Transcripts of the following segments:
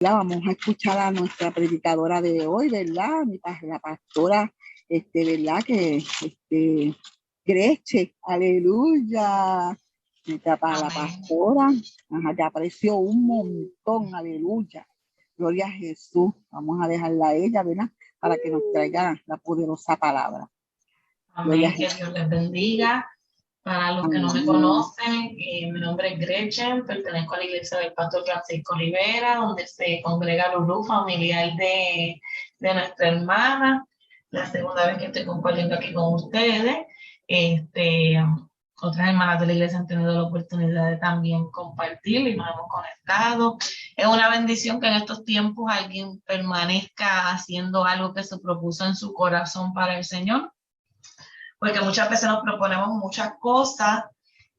Vamos a escuchar a nuestra predicadora de hoy, ¿verdad? La pastora, ¿verdad? Greche, aleluya. La pastora, ajá, te apreció un montón, aleluya. Gloria a Jesús. Vamos a dejarla a ella, ¿verdad? Para que nos traiga la poderosa palabra. Amén, que Dios les bendiga. Para los que no me conocen, mi nombre es Gretchen, pertenezco a la iglesia del pastor Francisco Rivera, donde se congrega Lulú, familiar de nuestra hermana. La segunda vez que estoy compartiendo aquí con ustedes. Otras hermanas de la iglesia han tenido la oportunidad de también compartir y nos hemos conectado. Es una bendición que en estos tiempos alguien permanezca haciendo algo que se propuso en su corazón para el Señor, porque muchas veces nos proponemos muchas cosas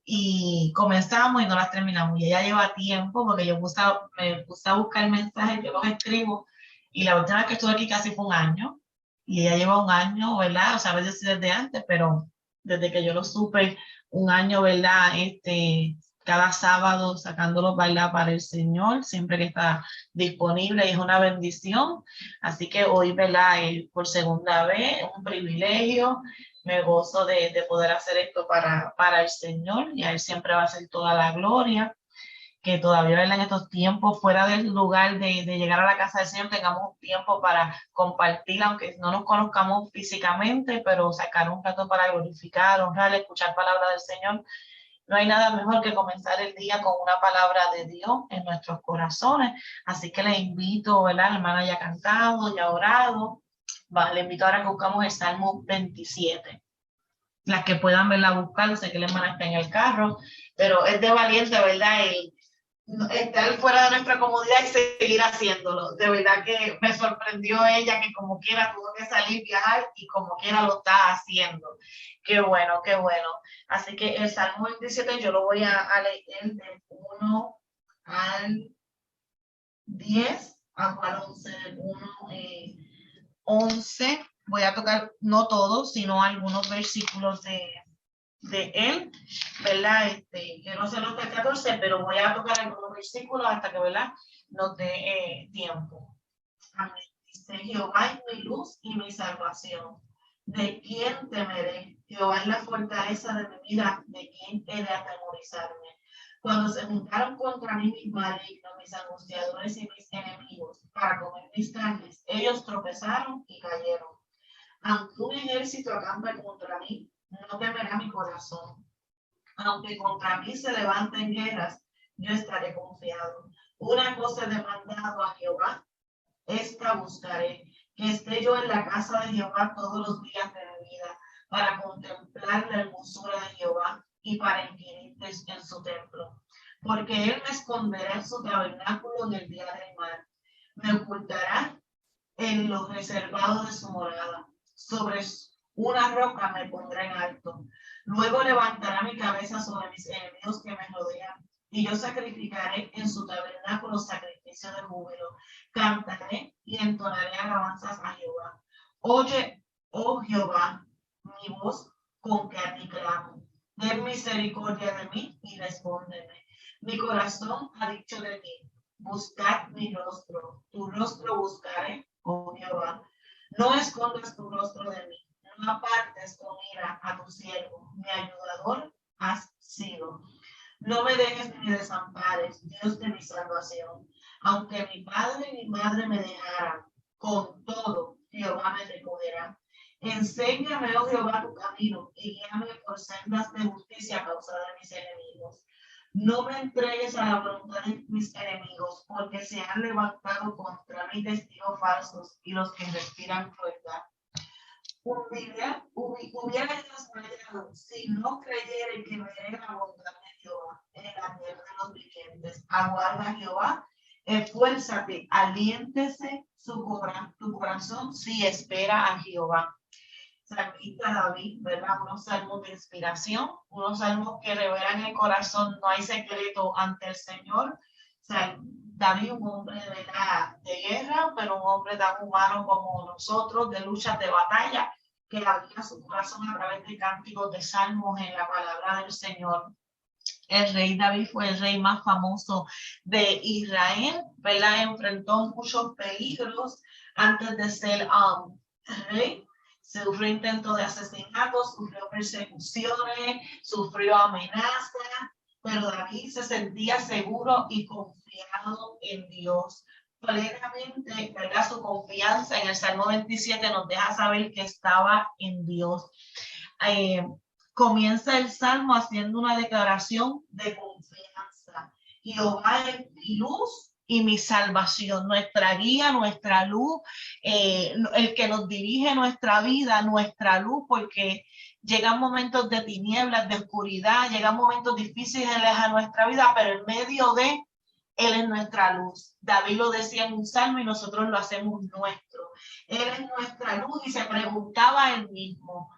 y comenzamos y no las terminamos. Y ella lleva tiempo, porque me puse a buscar mensajes, yo los escribo, y la última vez que estuve aquí casi fue un año, y ella lleva un año, ¿verdad? O sea, a veces desde antes, pero desde que yo lo supe, un año, ¿verdad? Cada sábado sacándolo, ¿verdad? Para el Señor, siempre que está disponible, y es una bendición. Así que hoy, ¿verdad? Por segunda vez, es un privilegio. Me gozo de poder hacer esto para el Señor, y a Él siempre va a ser toda la gloria. Que todavía en estos tiempos, fuera del lugar de llegar a la casa del Señor, tengamos un tiempo para compartir, aunque no nos conozcamos físicamente, pero sacar un rato para glorificar, honrar, escuchar palabra del Señor. No hay nada mejor que comenzar el día con una palabra de Dios en nuestros corazones. Así que les invito, ¿verdad? La hermana ya ha cantado, ya ha orado. Le invito ahora a que buscamos el Salmo 27. Las que puedan verla buscar, sé que la hermana está en el carro, pero es de valiente, ¿verdad? Estar fuera de nuestra comodidad y seguir haciéndolo. De verdad que me sorprendió ella, que como quiera tuvo que salir, viajar, y como quiera lo está haciendo. Qué bueno, qué bueno. Así que el Salmo 27 yo lo voy a leer del 1 al 10, al 11, del 1 11. Voy a tocar no todos, sino algunos versículos de él, ¿verdad? Yo no sé los del 14, pero voy a tocar algunos versículos hasta que, ¿verdad?, nos dé tiempo. Amén. Dice: Jehová es mi luz y mi salvación. ¿De quién temeré? Jehová es la fortaleza de mi vida. ¿De quién he de atemorizarme? Cuando se juntaron contra mí mis malignos, mis angustiadores y mis enemigos, para comer mis carnes, ellos tropezaron y cayeron. Aunque un ejército acampe contra mí, no temerá mi corazón. Aunque contra mí se levanten guerras, yo estaré confiado. Una cosa he demandado a Jehová, esta buscaré, que esté yo en la casa de Jehová todos los días de mi vida, para contemplar la hermosura de Jehová y para inquirir en su templo. Porque él me esconderá en su tabernáculo en el día del mal. Me ocultará en lo reservado de su morada. Sobre una roca me pondré en alto. Luego levantará mi cabeza sobre mis enemigos que me rodean, y yo sacrificaré en su tabernáculo sacrificio de júbilo. Cantaré y entonaré alabanzas a Jehová. Oye, oh Jehová, mi voz con que a ti clamo. Ten misericordia de mí y respóndeme. Mi corazón ha dicho de ti: buscad mi rostro. Tu rostro buscaré, oh Jehová. No escondas tu rostro de mí, no apartes con ira a tu siervo, mi ayudador has sido. No me dejes ni desampares, Dios de mi salvación. Aunque mi padre y mi madre me dejaran, con todo Jehová me recogerá. Enséñame, oh Jehová, tu camino, y guíame por sendas de justicia a causa de mis enemigos. No me entregues a la voluntad de mis enemigos, porque se han levantado contra mí testigos falsos y los que respiran crueldad. Hubiera desmayado si no creyere que veré la bondad de Jehová en la tierra de los vivientes. Aguarda a Jehová, esfuérzate, aliéntese tu corazón si espera a Jehová. Salmista David, ¿verdad? Unos salmos de inspiración, unos salmos que revelan el corazón. No hay secreto ante el Señor. O sea, David, un hombre de guerra, pero un hombre tan humano como nosotros, de luchas, de batalla, que abría su corazón a través de cánticos de salmos en la palabra del Señor. El rey David fue el rey más famoso de Israel, ¿verdad? Enfrentó muchos peligros antes de ser rey. Sufrió intentos de asesinato, sufrió persecuciones, sufrió amenazas, pero David se sentía seguro y confiado en Dios. Plenamente, ¿verdad? Su confianza en el Salmo 27 nos deja saber que estaba en Dios. Eh, Comienza el Salmo haciendo una declaración de confianza. Jehová es mi luz y mi salvación, nuestra guía, nuestra luz, el que nos dirige nuestra vida, nuestra luz, porque llegan momentos de tinieblas, de oscuridad, llegan momentos difíciles a nuestra vida, pero en medio de Él es nuestra luz. David lo decía en un salmo y nosotros lo hacemos nuestro. Él es nuestra luz y se preguntaba a él mismo,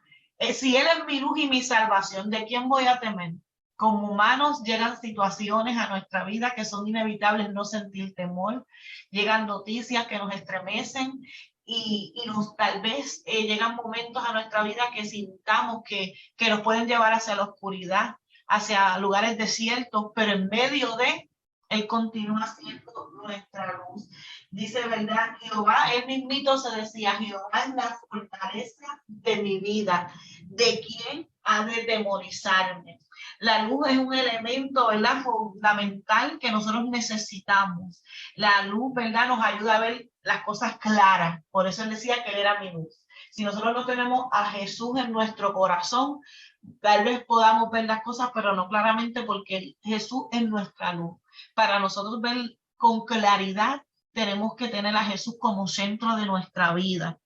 si Él es mi luz y mi salvación, ¿de quién voy a temer? Como humanos llegan situaciones a nuestra vida que son inevitables no sentir temor, llegan noticias que nos estremecen y tal vez llegan momentos a nuestra vida que sintamos que nos pueden llevar hacia la oscuridad, hacia lugares desiertos, pero en medio de Él continúa siendo nuestra luz. Dice, ¿verdad? Jehová, él mismito se decía, Jehová es la fortaleza de mi vida. ¿De quién ha de temorizarme? La luz es un elemento, ¿verdad?, fundamental que nosotros necesitamos. La luz, ¿verdad?, nos ayuda a ver las cosas claras. Por eso él decía que él era mi luz. Si nosotros no tenemos a Jesús en nuestro corazón, tal vez podamos ver las cosas, pero no claramente, porque Jesús es nuestra luz. Para nosotros ver con claridad, tenemos que tener a Jesús como centro de nuestra vida.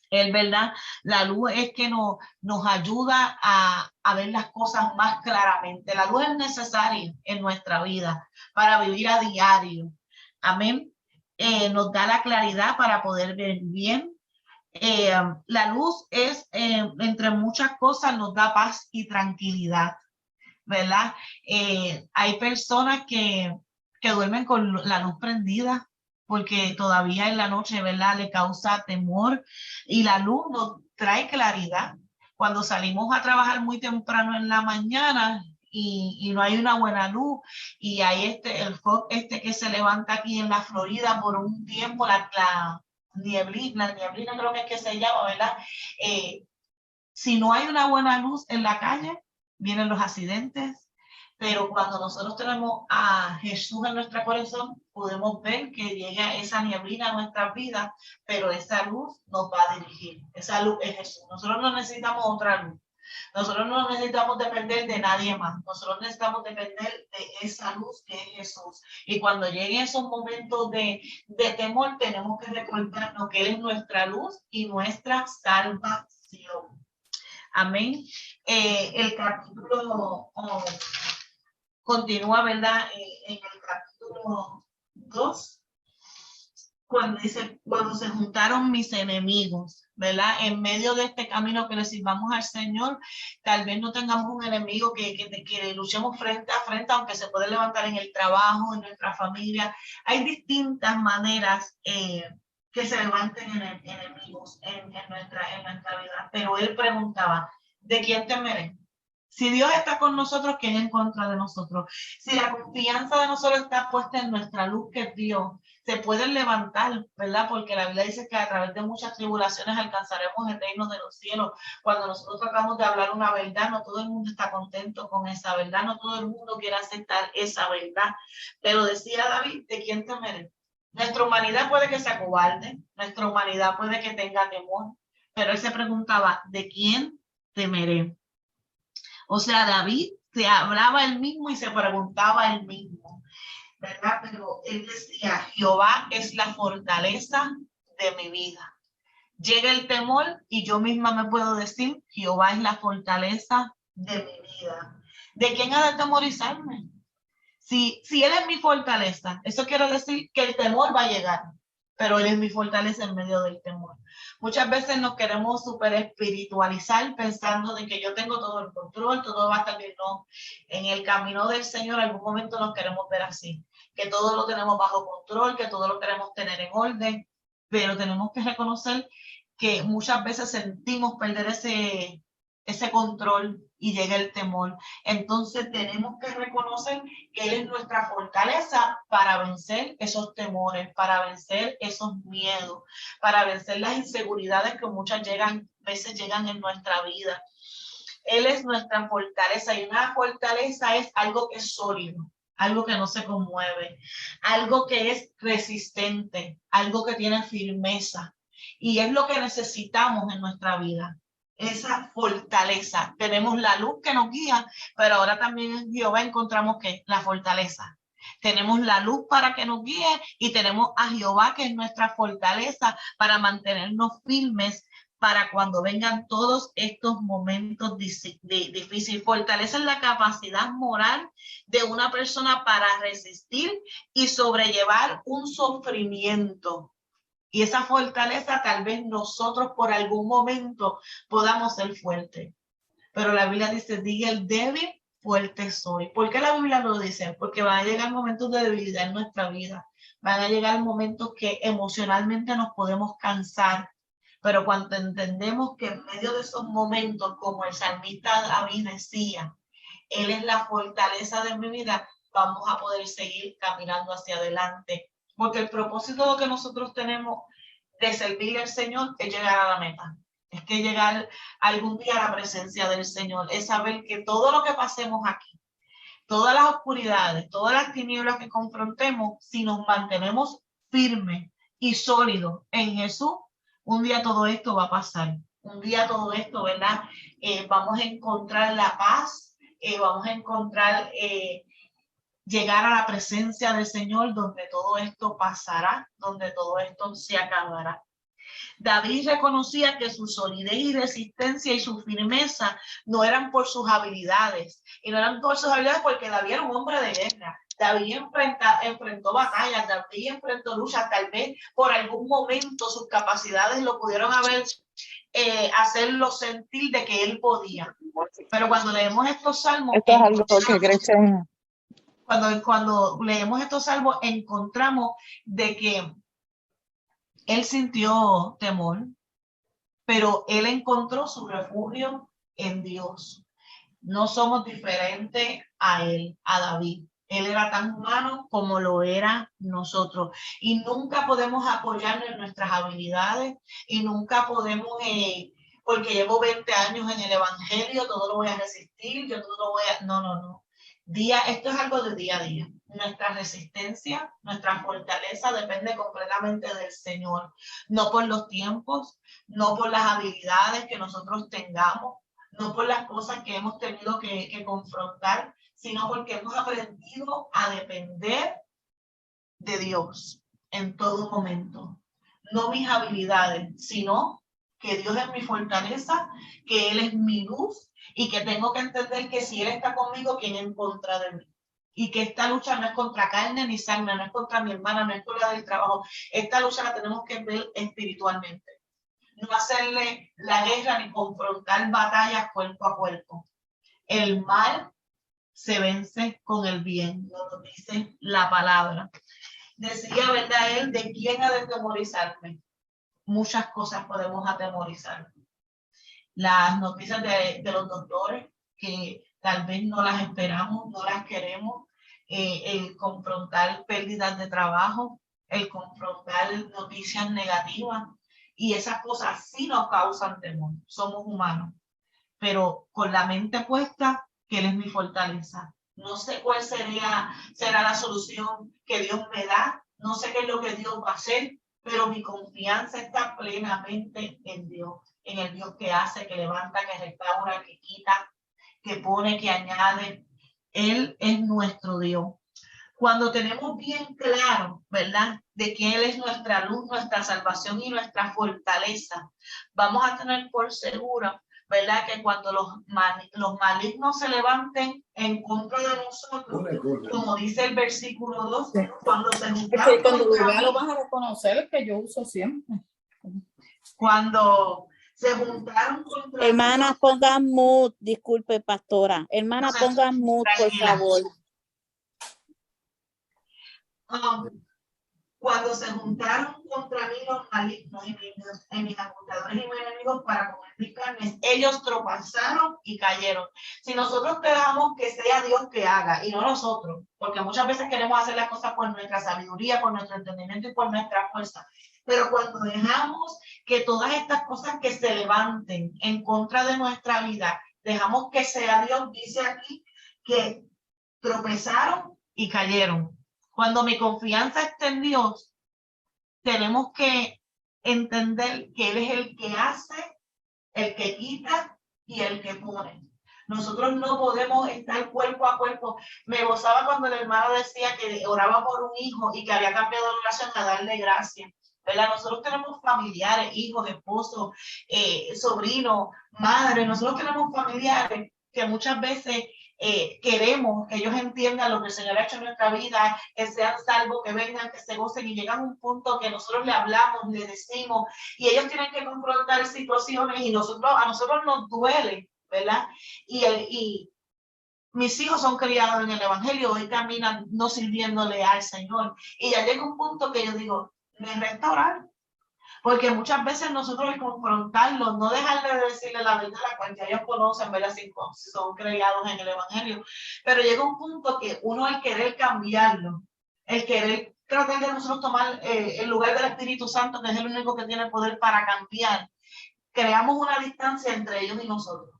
Él, ¿verdad? La luz es que nos ayuda a ver las cosas más claramente. La luz es necesaria en nuestra vida para vivir a diario. Amén. Nos da la claridad para poder ver bien. La luz es, entre muchas cosas, nos da paz y tranquilidad, ¿verdad? Hay personas que duermen con la luz prendida porque todavía en la noche, ¿verdad?, le causa temor, y la luz nos trae claridad. Cuando salimos a trabajar muy temprano en la mañana y no hay una buena luz, y hay el fog que se levanta aquí en la Florida por un tiempo, la nieblina creo que es que se llama, ¿verdad? Si no hay una buena luz en la calle, vienen los accidentes, pero cuando nosotros tenemos a Jesús en nuestro corazón, podemos ver que llega esa nieblina a nuestras vidas, pero esa luz nos va a dirigir. Esa luz es Jesús. Nosotros no necesitamos otra luz. Nosotros no necesitamos depender de nadie más. Nosotros necesitamos depender de esa luz que es Jesús. Y cuando lleguen esos momentos de temor, tenemos que recordarnos que Él es nuestra luz y nuestra salvación. Amén. El capítulo continúa, ¿verdad? En el capítulo 2, cuando dice, cuando se juntaron mis enemigos, ¿verdad? En medio de este camino que le sirvamos al Señor, tal vez no tengamos un enemigo que luchemos frente a frente, aunque se puede levantar en el trabajo, en nuestra familia. Hay distintas maneras que se levanten enemigos en nuestra vida. Pero él preguntaba, ¿de quién temeré? Si Dios está con nosotros, ¿quién en contra de nosotros? Si la confianza de nosotros está puesta en nuestra luz, que es Dios, se pueden levantar, ¿verdad? Porque la Biblia dice que a través de muchas tribulaciones alcanzaremos el reino de los cielos. Cuando nosotros tratamos de hablar una verdad, no todo el mundo está contento con esa verdad, no todo el mundo quiere aceptar esa verdad. Pero decía David, ¿de quién temeré? Nuestra humanidad puede que se acobarde, nuestra humanidad puede que tenga temor, pero él se preguntaba, ¿de quién temeré? O sea, David se hablaba él mismo y se preguntaba él mismo, ¿verdad? Pero él decía, Jehová es la fortaleza de mi vida. Llega el temor y yo misma me puedo decir, Jehová es la fortaleza de mi vida. ¿De quién ha de temorizarme? Si Él es mi fortaleza, eso quiere decir que el temor va a llegar, pero Él es mi fortaleza en medio del temor. Muchas veces nos queremos súper espiritualizar pensando de que yo tengo todo el control, todo va a estar bien. No, en el camino del Señor algún momento nos queremos ver así, que todo lo tenemos bajo control, que todo lo queremos tener en orden, pero tenemos que reconocer que muchas veces sentimos perder ese control y llega el temor. Entonces tenemos que reconocer que Él es nuestra fortaleza para vencer esos temores, para vencer esos miedos, para vencer las inseguridades que muchas veces llegan en nuestra vida. Él es nuestra fortaleza, y una fortaleza es algo que es sólido, algo que no se conmueve, algo que es resistente, algo que tiene firmeza, y es lo que necesitamos en nuestra vida. Esa fortaleza. Tenemos la luz que nos guía, pero ahora también en Jehová encontramos que la fortaleza. Tenemos la luz para que nos guíe y tenemos a Jehová, que es nuestra fortaleza, para mantenernos firmes para cuando vengan todos estos momentos difíciles. Fortaleza es la capacidad moral de una persona para resistir y sobrellevar un sufrimiento. Y esa fortaleza tal vez nosotros por algún momento podamos ser fuertes. Pero la Biblia dice, diga el débil, fuerte soy. ¿Por qué la Biblia lo dice? Porque van a llegar momentos de debilidad en nuestra vida. Van a llegar momentos que emocionalmente nos podemos cansar. Pero cuando entendemos que en medio de esos momentos, como el salmista David decía, Él es la fortaleza de mi vida, vamos a poder seguir caminando hacia adelante. Porque el propósito que nosotros tenemos de servir al Señor es llegar a la meta. Es que llegar algún día a la presencia del Señor. Es saber que todo lo que pasemos aquí, todas las oscuridades, todas las tinieblas que confrontemos, si nos mantenemos firmes y sólidos en Jesús, un día todo esto va a pasar. Un día todo esto, ¿verdad? Vamos a encontrar la paz, vamos a encontrar llegar a la presencia del Señor, donde todo esto pasará, donde todo esto se acabará. David reconocía que su solidez y resistencia y su firmeza no eran por sus habilidades, y no eran por sus habilidades porque David era un hombre de guerra. David enfrentó batallas, David enfrentó luchas, tal vez por algún momento sus capacidades lo pudieron hacerlo sentir de que él podía. Pero cuando leemos estos salmos, esto es algo que crecen. Cuando leemos estos salmos, encontramos de que él sintió temor, pero él encontró su refugio en Dios. No somos diferentes a él, a David. Él era tan humano como lo era nosotros. Y nunca podemos apoyarnos en nuestras habilidades y nunca podemos, porque llevo 20 años en el evangelio, todo lo voy a resistir, yo todo lo voy a... No. Esto es algo de día a día. Nuestra resistencia, nuestra fortaleza depende completamente del Señor. No por los tiempos, no por las habilidades que nosotros tengamos, no por las cosas que hemos tenido que confrontar, sino porque hemos aprendido a depender de Dios en todo momento. No mis habilidades, sino que Dios es mi fortaleza, que Él es mi luz y que tengo que entender que si Él está conmigo, ¿quién en contra de mí? Y que esta lucha no es contra carne ni sangre, no es contra mi hermana, no es contra del trabajo. Esta lucha la tenemos que ver espiritualmente. No hacerle la guerra ni confrontar batallas cuerpo a cuerpo. El mal se vence con el bien, nos dice la palabra. Decía, ¿verdad? Él, ¿de quién ha de atemorizarme? Muchas cosas podemos atemorizar. Las noticias de los doctores, que tal vez no las esperamos, no las queremos, el confrontar pérdidas de trabajo, el confrontar noticias negativas, y esas cosas sí nos causan temor. Somos humanos, pero con la mente puesta que Él es mi fortaleza. No sé cuál será la solución que Dios me da, no sé qué es lo que Dios va a hacer, pero mi confianza está plenamente en Dios, en el Dios que hace, que levanta, que restaura, que quita, que pone, que añade. Él es nuestro Dios. Cuando tenemos bien claro, ¿verdad?, de que Él es nuestra luz, nuestra salvación y nuestra fortaleza, vamos a tener por seguro, ¿verdad?, que cuando los malignos se levanten en contra de nosotros, como dice el versículo 2, sí, cuando se juntaron, cuando lo vea lo vas a reconocer, que yo uso siempre. Cuando se juntaron contra hermana, pongan mute, disculpe, pastora. Hermana, no, pongan mute, por favor. Cuando se juntaron contra mí hijos malignos y mis angustiadores y mis enemigos para comer mis carnes. Ellos tropezaron y cayeron. Si nosotros dejamos que sea Dios que haga y no nosotros, porque muchas veces queremos hacer las cosas por nuestra sabiduría, por nuestro entendimiento y por nuestra fuerza, pero cuando dejamos que todas estas cosas que se levanten en contra de nuestra vida, dejamos que sea Dios, dice aquí que tropezaron y cayeron. Cuando mi confianza está en Dios, tenemos que entender que Él es el que hace, el que quita y el que pone. Nosotros no podemos estar cuerpo a cuerpo. Me gozaba cuando la hermana decía que oraba por un hijo y que había cambiado de relación a darle gracias. ¿Verdad? Nosotros tenemos familiares, hijos, esposos, sobrinos, madres. Nosotros tenemos familiares que muchas veces queremos que ellos entiendan lo que el Señor ha hecho en nuestra vida, que sean salvos, que vengan, que se gocen, y llegan a un punto que nosotros le hablamos, le decimos, y ellos tienen que confrontar situaciones y a nosotros nos duele, ¿verdad? Y mis hijos son criados en el Evangelio, hoy caminan no sirviéndole al Señor, y ya llega un punto que yo digo, me resta orar. Porque muchas veces nosotros al confrontarlos, no dejarle de decirle la verdad, la cual ya ellos conocen, ¿verdad? Si son criados en el Evangelio. Pero llega un punto que uno al querer cambiarlo, el querer tratar de nosotros tomar el lugar del Espíritu Santo, que es el único que tiene poder para cambiar, creamos una distancia entre ellos y nosotros.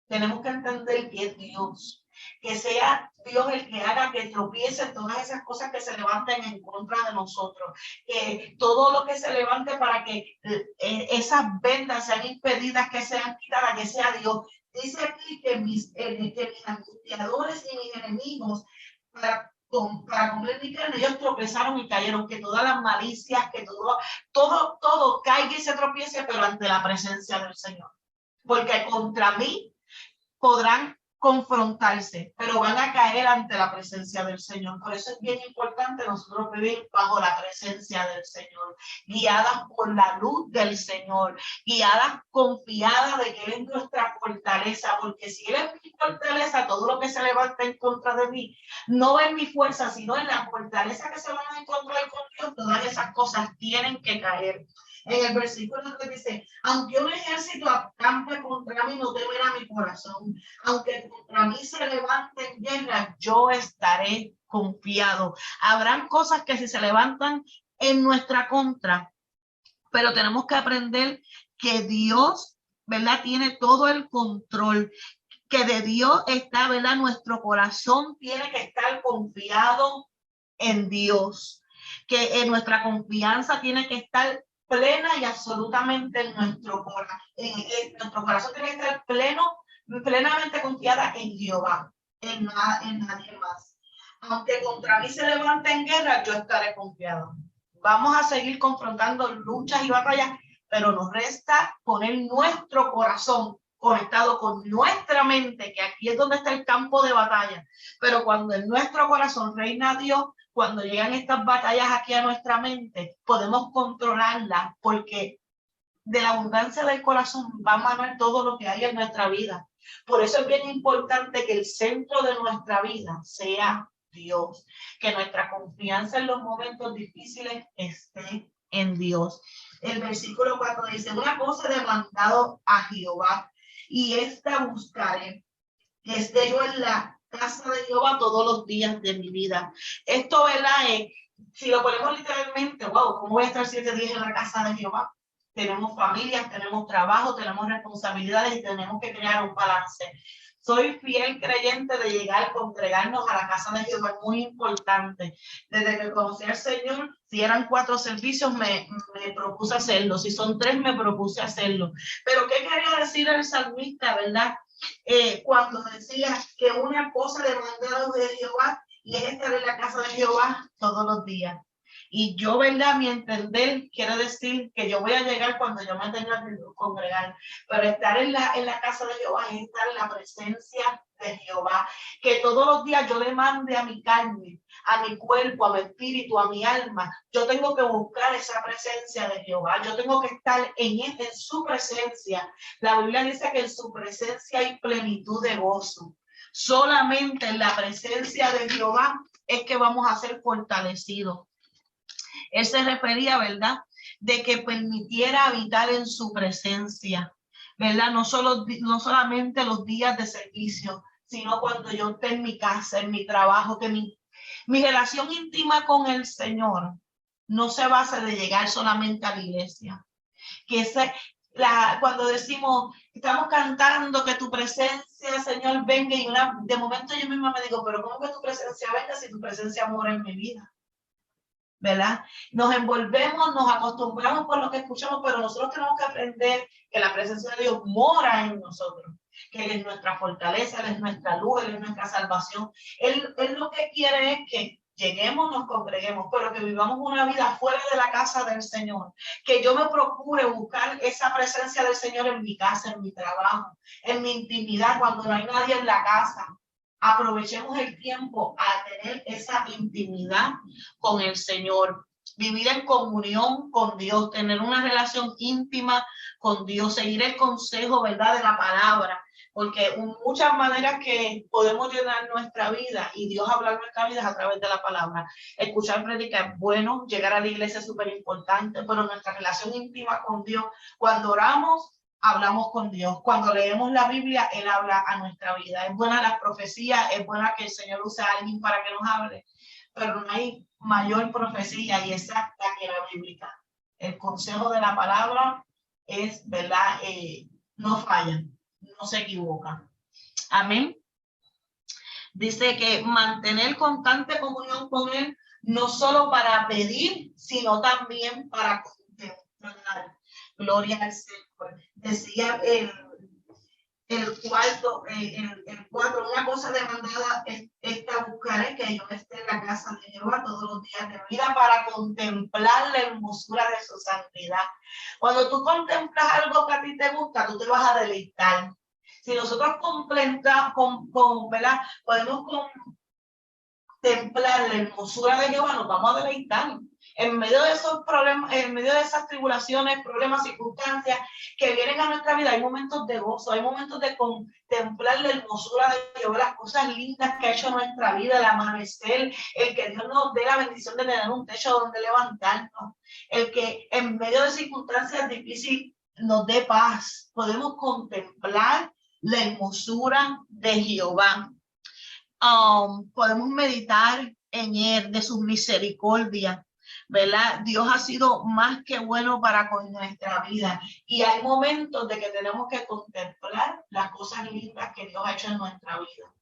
Tenemos que entender que es Dios. Que sea Dios el que haga que tropiecen todas esas cosas que se levanten en contra de nosotros. Que todo lo que se levante para que esas vendas sean impedidas, que sean quitadas, que sea Dios. Dice aquí que mis angustiadores y mis enemigos, para comer mi carne, ellos tropezaron y cayeron. Que todas las malicias, que todo caiga y se tropiece, pero ante la presencia del Señor. Porque contra mí podrán confrontarse, pero van a caer ante la presencia del Señor. Por eso es bien importante nosotros vivir bajo la presencia del Señor, guiadas por la luz del Señor, guiadas confiadas de que Él es nuestra fortaleza, porque si Él es mi fortaleza, todo lo que se levanta en contra de mí, no es mi fuerza, sino en la fortaleza que se van a encontrar con Dios, todas esas cosas tienen que caer. En el versículo que dice, aunque un ejército acampe contra mí, no temerá mi corazón. Aunque contra mí se levante en guerra, yo estaré confiado. Habrán cosas que si se levantan en nuestra contra, pero tenemos que aprender que Dios, ¿verdad? Tiene todo el control, que de Dios está, ¿verdad? Nuestro corazón tiene que estar confiado en Dios, que en nuestra confianza tiene que estar plena y absolutamente en nuestro corazón. Nuestro corazón tiene que estar plenamente confiada en Jehová, en nadie más. Aunque contra mí se levante en guerra, yo estaré confiado. Vamos a seguir confrontando luchas y batallas, pero nos resta poner nuestro corazón conectado con nuestra mente, que aquí es donde está el campo de batalla. Pero cuando en nuestro corazón reina Dios, cuando llegan estas batallas aquí a nuestra mente, podemos controlarlas, porque de la abundancia del corazón va a manar todo lo que hay en nuestra vida. Por eso es bien importante que el centro de nuestra vida sea Dios, que nuestra confianza en los momentos difíciles esté en Dios. El versículo 4 dice, una cosa he demandado a Jehová, y esta buscaré, que esté yo en la casa de Jehová todos los días de mi vida. Esto, ¿verdad? Si lo ponemos literalmente, wow, ¿cómo voy a estar 7 días en la casa de Jehová? Tenemos familias, tenemos trabajo, tenemos responsabilidades y tenemos que crear un balance. Soy fiel creyente de llegar, congregarnos a la casa de Jehová, es muy importante. Desde que conocí al Señor, si eran 4 servicios, me propuse hacerlo. Si son 3, me propuse hacerlo. Pero ¿qué quería decir el salmista, verdad? Cuando decía que una cosa demandada de Jehová y es estar en la casa de Jehová todos los días. Y yo, ¿verdad? Mi entender quiere decir que yo voy a llegar cuando yo me tenga que congregar, pero estar en la casa de Jehová es estar en la presencia de Jehová, que todos los días yo le mande a mi carne, a mi cuerpo, a mi espíritu, a mi alma. Yo tengo que buscar esa presencia de Jehová, yo tengo que estar en su presencia. La Biblia dice que en su presencia hay plenitud de gozo. Solamente en la presencia de Jehová es que vamos a ser fortalecidos. Él se refería, ¿verdad? de que permitiera habitar en su presencia, ¿verdad? No solamente los días de servicio, sino cuando yo esté en mi casa, en mi trabajo, que mi relación íntima con el Señor no se basa de llegar solamente a la iglesia. Cuando decimos, estamos cantando que tu presencia, Señor, venga, y de momento yo misma me digo, pero ¿cómo que tu presencia venga si tu presencia mora en mi vida? ¿Verdad? Nos envolvemos, nos acostumbramos por lo que escuchamos, pero nosotros tenemos que aprender que la presencia de Dios mora en nosotros, que Él es nuestra fortaleza, Él es nuestra luz, Él es nuestra salvación. Él lo que quiere es que lleguemos, nos congreguemos, pero que vivamos una vida fuera de la casa del Señor, que yo me procure buscar esa presencia del Señor en mi casa, en mi trabajo, en mi intimidad, cuando no hay nadie en la casa. Aprovechemos el tiempo a tener esa intimidad con el Señor, vivir en comunión con Dios, tener una relación íntima con Dios, seguir el consejo, ¿verdad?, de la palabra, porque muchas maneras que podemos llenar nuestra vida y Dios hablar nuestra vida es a través de la palabra. Escuchar predicar es bueno, llegar a la iglesia es súper importante, pero nuestra relación íntima con Dios, cuando oramos, hablamos con Dios. Cuando leemos la Biblia, Él habla a nuestra vida. Es buena las profecías, es buena que el Señor use a alguien para que nos hable, pero no hay mayor profecía y exacta que la bíblica. El consejo de la palabra es, ¿verdad? No falla, no se equivoca. Amén. Dice que mantener constante comunión con Él, no solo para pedir, sino también para contemplar. Gloria al Señor. Decía el cuatro, una cosa demandada esta buscaré, que yo esté en la casa de Jehová todos los días de mi vida para contemplar la hermosura de su santidad. Cuando tú contemplas algo que a ti te gusta, tú te vas a deleitar. Si nosotros ¿verdad? Podemos contemplar la hermosura de Jehová, nos vamos a deleitar. En medio de esos problemas, en medio de esas tribulaciones, problemas, circunstancias que vienen a nuestra vida, hay momentos de gozo, hay momentos de contemplar la hermosura de Dios, las cosas lindas que ha hecho nuestra vida, el amanecer, el que Dios nos dé la bendición de tener un techo donde levantarnos, el que en medio de circunstancias difíciles nos dé paz. Podemos contemplar la hermosura de Jehová. Podemos meditar en Él, de sus misericordias, ¿verdad? Dios ha sido más que bueno para con nuestra vida y hay momentos de que tenemos que contemplar las cosas lindas que Dios ha hecho en nuestra vida.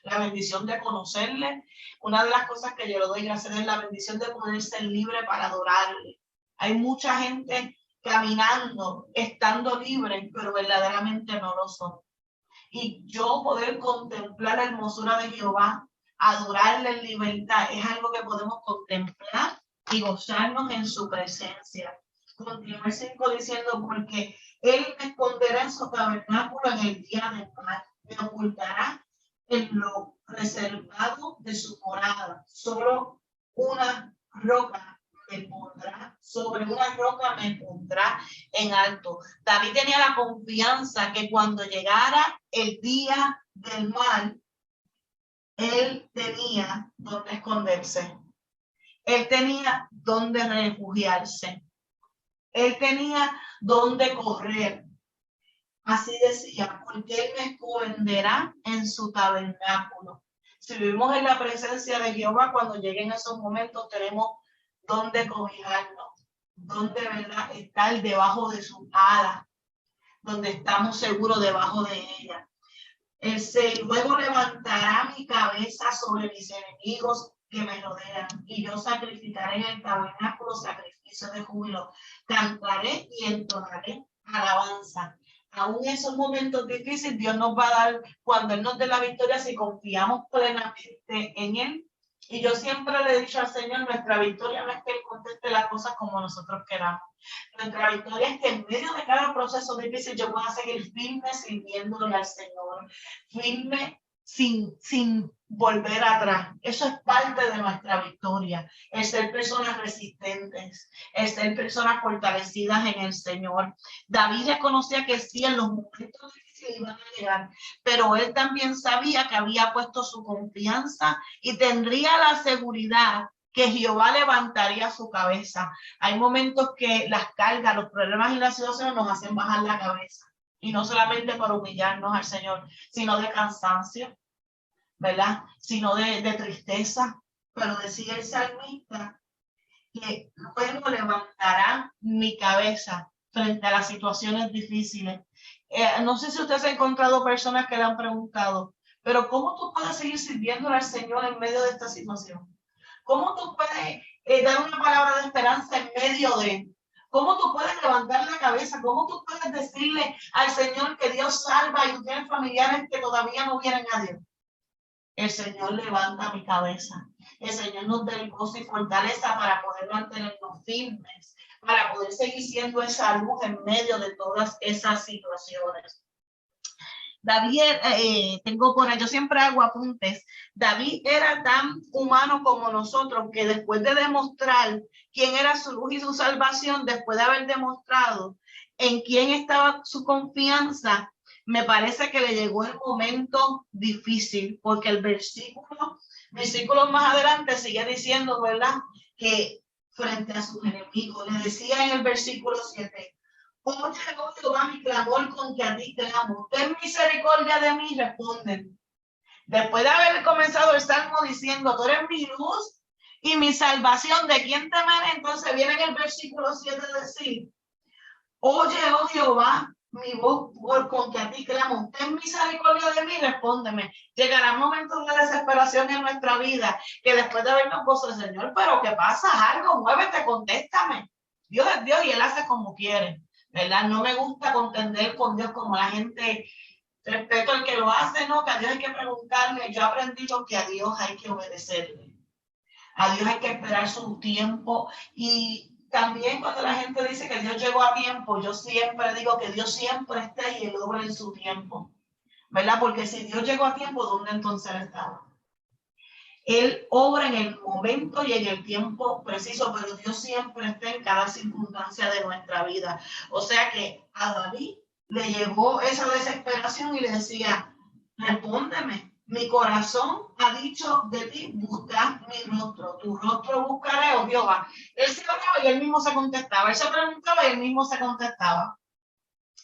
La bendición de conocerle, una de las cosas que yo le doy gracias es la bendición de poder ser libre para adorarle. Hay mucha gente caminando, estando libre, pero verdaderamente no lo son. Y yo poder contemplar la hermosura de Jehová, adorarle en libertad, es algo que podemos contemplar y gozarnos en su presencia. Continúa el 5 diciendo, porque Él me esconderá en su tabernáculo en el día del mal, me ocultará en lo reservado de su morada, solo una roca me pondrá, sobre una roca me pondrá en alto. David tenía la confianza que cuando llegara el día del mal, él tenía donde esconderse. Él tenía donde refugiarse. Él tenía donde correr. Así decía, porque Él me esconderá en su tabernáculo. Si vivimos en la presencia de Jehová, cuando lleguen esos momentos, tenemos donde cobijarnos, donde, ¿verdad?, estar debajo de sus alas, donde estamos seguros debajo de ella. Luego levantará mi cabeza sobre mis enemigos que me rodean, y yo sacrificaré en el tabernáculo sacrificio de júbilo, cantaré y entonaré alabanza. Aún en esos momentos difíciles, Dios nos va a dar, cuando Él nos dé la victoria, si confiamos plenamente en Él. Y yo siempre le he dicho al Señor, nuestra victoria no es que Él conteste las cosas como nosotros queramos. Nuestra victoria es que en medio de cada proceso difícil yo pueda seguir firme sirviéndole al Señor, firme sin volver atrás. Eso es parte de nuestra victoria, el ser personas resistentes, el ser personas fortalecidas en el Señor. David reconocía que sí, en los momentos difíciles iban a llegar, pero él también sabía que había puesto su confianza y tendría la seguridad que Jehová levantaría su cabeza. Hay momentos que las cargas, los problemas y las situaciones nos hacen bajar la cabeza. Y no solamente para humillarnos al Señor, sino de cansancio, ¿verdad? Sino de tristeza. Pero decía el salmista que luego levantará mi cabeza frente a las situaciones difíciles. No sé si usted se ha encontrado personas que le han preguntado, pero ¿cómo tú puedes seguir sirviéndole al Señor en medio de esta situación? ¿Cómo tú puedes dar una palabra de esperanza en medio de? ¿Cómo tú puedes levantar la cabeza? ¿Cómo tú puedes decirle al Señor que Dios salva y tienes familiares que todavía no vienen a Dios? El Señor levanta mi cabeza. El Señor nos da el gozo y fortaleza para poder mantenernos firmes, para poder seguir siendo esa luz en medio de todas esas situaciones. David, tengo por ahí, yo siempre hago apuntes. David era tan humano como nosotros que después de demostrar quién era su luz y su salvación, después de haber demostrado en quién estaba su confianza, me parece que le llegó el momento difícil, porque el versículo más adelante sigue diciendo, ¿verdad? Que frente a sus enemigos, le decía en el versículo 7, oye, oh Jehová, mi clamor con que a ti clamo, ten misericordia de mí, responden. Después de haber comenzado el salmo diciendo, tú eres mi luz y mi salvación, ¿de quién temeré? Entonces viene en el versículo 7 decir, oye, oh Jehová, mi voz con que a ti clamo, ten misericordia de mí, respóndeme. Llegarán momentos de desesperación en nuestra vida, que después de vernos cosas, Señor, pero ¿qué pasa? Algo, muévete, contéstame. Dios es Dios y Él hace como quiere, ¿verdad? No me gusta contender con Dios como la gente, respeto al que lo hace, no, que a Dios hay que preguntarle. Yo he aprendido que a Dios hay que obedecerle. A Dios hay que esperar su tiempo. Y también cuando la gente dice que Dios llegó a tiempo, yo siempre digo que Dios siempre está y Él obra en su tiempo, ¿verdad? Porque si Dios llegó a tiempo, ¿dónde entonces Él estaba? Él obra en el momento y en el tiempo preciso, pero Dios siempre está en cada circunstancia de nuestra vida. O sea que a David le llegó esa desesperación y le decía, respóndeme. Mi corazón ha dicho de ti, busca mi rostro. Tu rostro buscaré, oh Jehová. Él se hablaba y él mismo se contestaba. Él se preguntaba y él mismo se contestaba.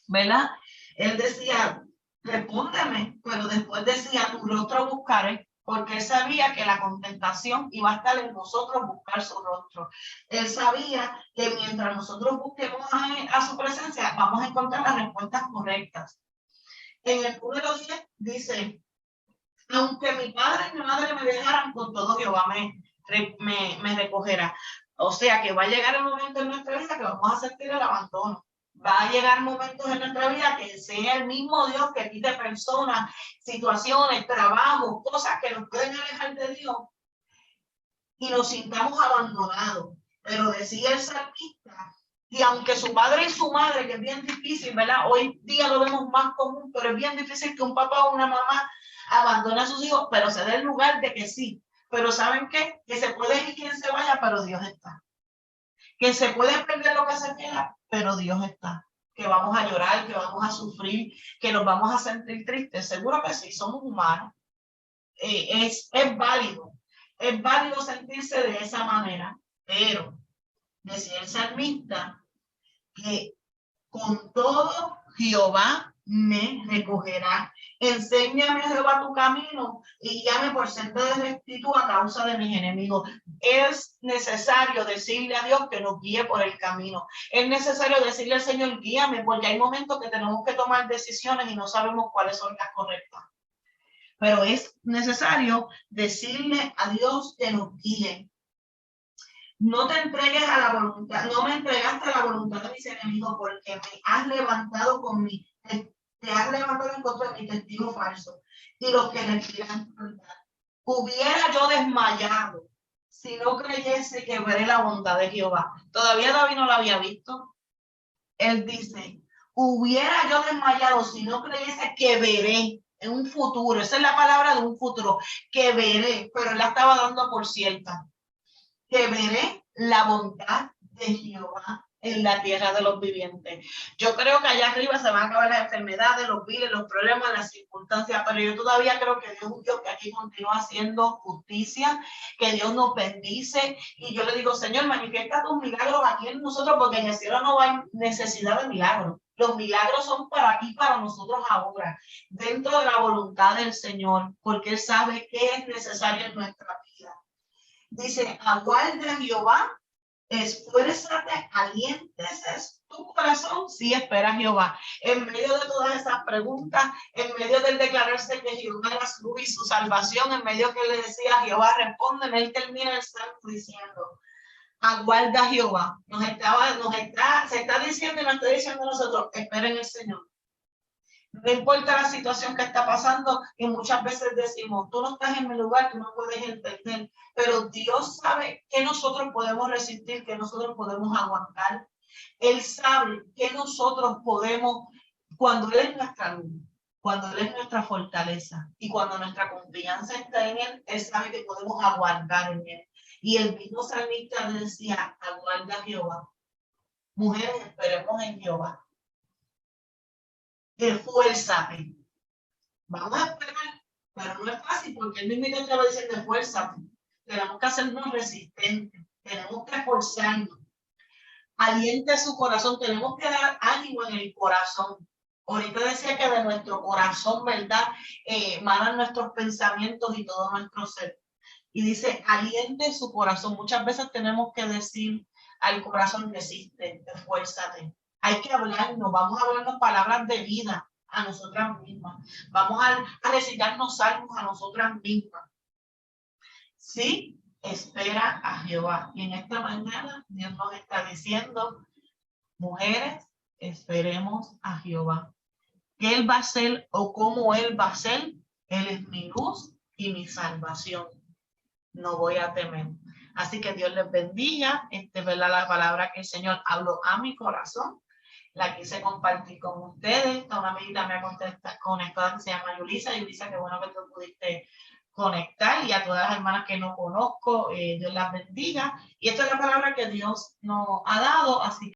¿Verdad? Él decía, respóndeme. Pero después decía, tu rostro buscaré. Porque él sabía que la contestación iba a estar en nosotros buscar su rostro. Él sabía que mientras nosotros busquemos a su presencia, vamos a encontrar las respuestas correctas. En el número 10 dice, aunque mi padre y mi madre me dejaran, con todo Jehová me recogerá. O sea que va a llegar el momento en nuestra vida que vamos a sentir el abandono. Va a llegar momentos en nuestra vida que sea el mismo Dios que quite personas, situaciones, trabajos, cosas que nos pueden alejar de Dios y nos sintamos abandonados. Pero decía el salmista, y aunque su padre y su madre, que es bien difícil, ¿verdad? Hoy día lo vemos más común, pero es bien difícil que un papá o una mamá abandone a sus hijos, pero se dé el lugar de que sí. Pero ¿saben qué? Que se puede ir quien se vaya, pero Dios está. Que se puede perder lo que se queda, pero Dios está. Que vamos a llorar, que vamos a sufrir, que nos vamos a sentir tristes. Seguro que sí, somos humanos. Es válido. Es válido sentirse de esa manera. Pero decía el salmista que con todo Jehová me recogerá. Enséñame, Jehová, tu camino y guíame por senda de rectitud a causa de mis enemigos. Es necesario decirle a Dios que nos guíe por el camino. Es necesario decirle al Señor, guíame, porque hay momentos que tenemos que tomar decisiones y no sabemos cuáles son las correctas. Pero es necesario decirle a Dios que nos guíe. No te entregues a la voluntad, no me entregaste a la voluntad de mis enemigos, porque me has levantado te has levantado en contra de mi testigo falso y los que respiran crueldad. Hubiera yo desmayado si no creyese que veré la bondad de Jehová. Todavía David no la había visto. Él dice, hubiera yo desmayado si no creyese que veré en un futuro. Esa es la palabra de un futuro, que veré, pero él la estaba dando por cierta. Que veré la bondad de Jehová en la tierra de los vivientes. Yo creo que allá arriba se van a acabar las enfermedades, los viles, los problemas, las circunstancias, pero yo todavía creo que Dios es un Dios que aquí continúa haciendo justicia, que Dios nos bendice, y yo le digo, Señor, manifiesta tus milagros aquí en nosotros, porque en el cielo no hay necesidad de milagros. Los milagros son para aquí, para nosotros ahora, dentro de la voluntad del Señor, porque Él sabe qué es necesario en nuestra vida. Dice, aguarda Jehová, esfuérzate, aliéntese tu corazón si espera Jehová. En medio de todas esas preguntas, en medio del declararse que Jehová era su luz y su salvación, en medio que le decía a Jehová, respóndeme, él termina el salmo diciendo, aguarda Jehová. Se está diciendo y nos está diciendo a nosotros, esperen el Señor. No importa la situación que está pasando, y muchas veces decimos, tú no estás en mi lugar, tú no puedes entender, pero Dios sabe que nosotros podemos resistir, que nosotros podemos aguantar. Él sabe que nosotros podemos, cuando Él es nuestra luz, cuando Él es nuestra fortaleza, y cuando nuestra confianza está en Él, Él sabe que podemos aguardar en Él. Y el mismo salmista decía, aguarda a Jehová. Mujeres, esperemos en Jehová. Esfuérzate. Vamos a esperar, pero no es fácil, porque él mismo te va diciendo esfuérzate. Tenemos que hacernos resistentes, tenemos que esforzarnos. Aliente su corazón, tenemos que dar ánimo en el corazón. Ahorita decía que de nuestro corazón, ¿verdad? Emanan nuestros pensamientos y todo nuestro ser. Y dice, aliente su corazón. Muchas veces tenemos que decir al corazón, resiste, esfuérzate. Hay que hablarnos, vamos a hablarnos palabras de vida a nosotras mismas. Vamos a recitarnos salmos a nosotras mismas. Sí, espera a Jehová. Y en esta mañana Dios nos está diciendo, mujeres, esperemos a Jehová. ¿Qué Él va a hacer o cómo Él va a hacer? Él es mi luz y mi salvación. No voy a temer. Así que Dios les bendiga. ¿Verdad? La palabra que el Señor habló a mi corazón, la quise compartir con ustedes. Una amiguita me ha conectado que se llama Yulisa. Yulisa, qué bueno que tú pudiste conectar, y a todas las hermanas que no conozco, Dios las bendiga. Y esta es la palabra que Dios nos ha dado, así